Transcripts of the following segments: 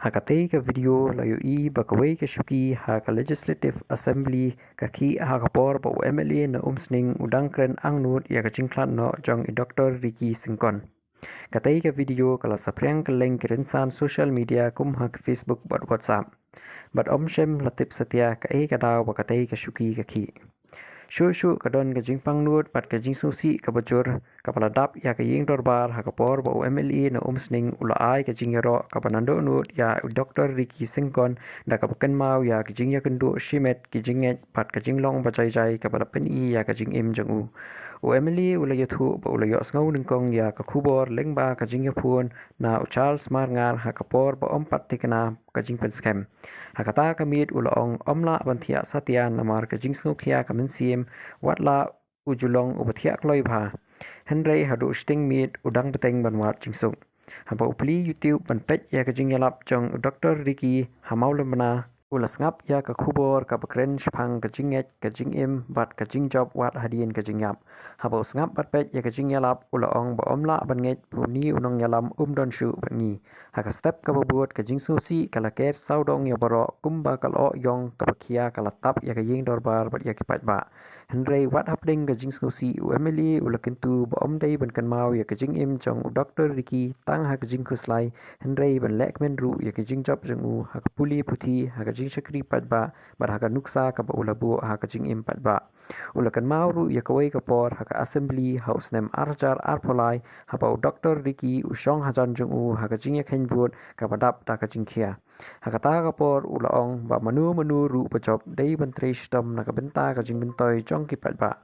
Hakatei ka video layo I bakaway ka syuki haka Legislative Assembly kaki hakapor ba MLA na umsning udangkren angnut ya kacingklan no jong I Dr. Ricky Singkon. Katei ka video kala sapriang keleng kirinsan social media kum hak Facebook buat WhatsApp. Bat omshem latip setia ka kadaw ba katei ka syuki kaki. Syu kadon kajing pangnut pat kajing susi kabajur kapaladap ya kajing dorbar hakapor ba MLA na umsning ulaay kajing yaro kapanando nut ya Dr. Ricky Singkon da kapakan mau ya kajing ya kendo shimet kajing pat kajing long bajai kapalapen I ya kajing jang MLA ulayo thu ba ulayo asngau ningkong ya kakubor lengba kajing ya pun na Charles Marngar hakapor ba ompat tikana kajing penskem. Hakata kamit ulaong omla bantia satian namar kajing sngukya kamensim watla ujulong ubatia kloy bha. Henry hadu sting mit udang beteng banwat jingsung. Haba upli YouTube banpet ya kajing yalap jong Dr. Ricky hamau lemana ulas ngap ya kakubor kapakren shpang kajing bat kajing job wat hadien kajing yap. Haba usngap batpet ya kajing yalap ulaong ba omla banget puni unong yalam don shu bangi. Haka step kababut kajing susi kalaker saudong ya baro kumba kalo yong kapakia kalatap ya kajing dorbar bat ya kipat ba. Henry wat hapding kajing susi MLA ulakentu ba omday bankan mau ya kajing jong Dr. Ricky tang ha kajing kuslai Henry ban lek menru ya kajing job jong haka puli puti haka kajing syakri padba bat haka nuksa kaba ulabu haka kajing padba. Ulakan mauru ya kawai kapor haka assembly house nem arjar arpolai haba Dr. Ricky usyong hajan jong haka kajing ya kenbut kapadap da kajing kia. Hakata kapor ulaong ba manu ru pajop day bantri stem nakabenta kajing bentoy jong kipat ba.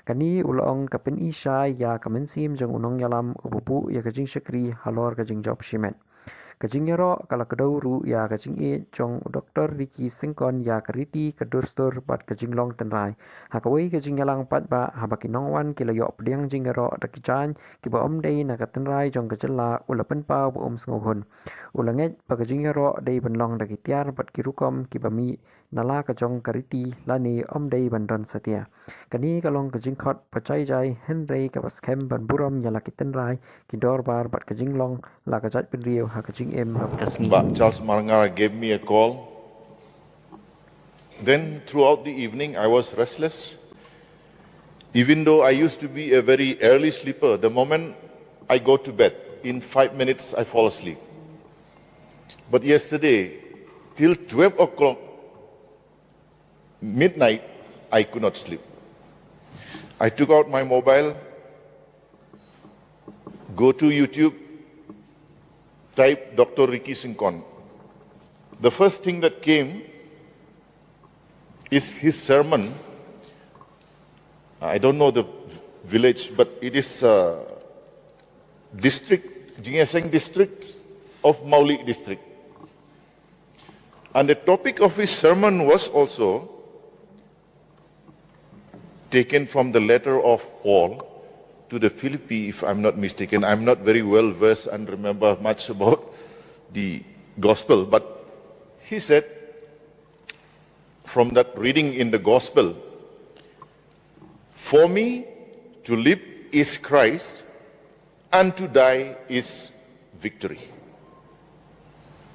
Kani ulaong kapin isya ya kamensim jong unong yalam ububu ya kajing syakri halor kajing job shimet. Kajing yaro kala kadauru ya kajing jong Dr. Ricky Singkon ya kariti kadurstur bat kajing long tenrai. Hakawai kajing yalang pat ba habaki nongwan kilayo pediang jing yaro dakijan kiba omday nakatenrai jong kajela ulapen pa bu sengohun. Ulanget pa kajing yaro day benlong dakitiar bat kirukom kibami nala kajong kariti lani omday bandon setia. Kani kalong kajing khot pacai jai Henry kapas kem ban buram yala kitenrai kidor bar bat kajing long la kajat penriu ha kajing But Charles Marngar gave me a call. Then throughout the evening I was restless. Even though I used to be a very early sleeper, the moment I go to bed, in 5 minutes I fall asleep. But yesterday, till 12 o'clock, midnight, I could not sleep. I took out my mobile, go to YouTube, type Dr. Ricky Singkon. The first thing that came is his sermon. I don't know the village, but it is district, Jingaseng district of Mauli district. And the topic of his sermon was also taken from the letter of Paul to the Philippi, if I'm not mistaken. I'm not very well versed and remember much about the gospel, but he said from that reading in the gospel, for me to live is Christ and to die is victory.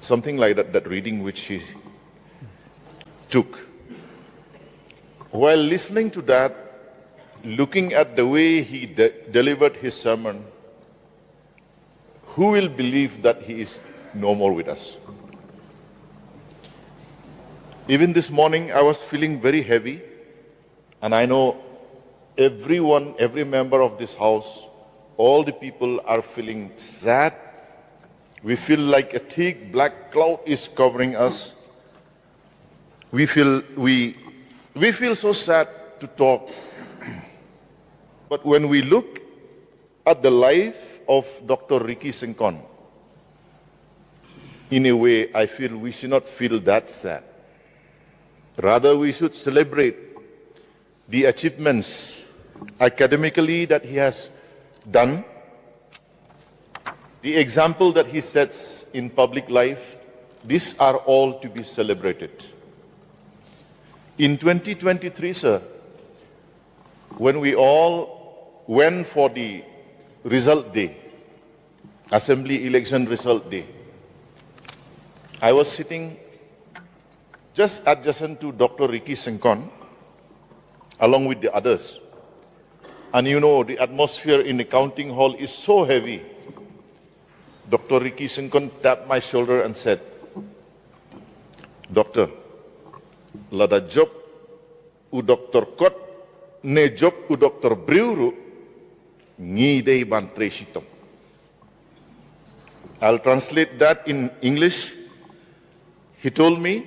Something like that reading which he took. While listening to that, looking at the way he delivered his sermon, who will believe that he is no more with us? Even this morning, I was feeling very heavy, and I know everyone, every member of this house, all the people are feeling sad. We feel like a thick black cloud is covering us. We feel so sad to talk. But when we look at the life of Dr. Ricky Singkon, in a way, I feel we should not feel that sad. Rather, we should celebrate the achievements academically that he has done, the example that he sets in public life. These are all to be celebrated. In 2023, sir, when we all went for the result day, assembly election result day, I was sitting just adjacent to Dr. Ricky Singkon, along with the others. And you know, the atmosphere in the counting hall is so heavy. Dr. Ricky Singkon tapped my shoulder and said, "Doctor, lada job u Dr. Kot, ne job u Dr. Briuru, ngidei ban tresitom." I'll translate that in English. He told me,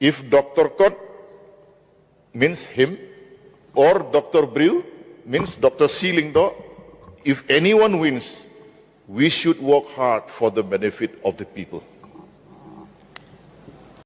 if Dr. Kot means him, or Dr. Briu means Dr. Seelingdo, if anyone wins, we should work hard for the benefit of the people.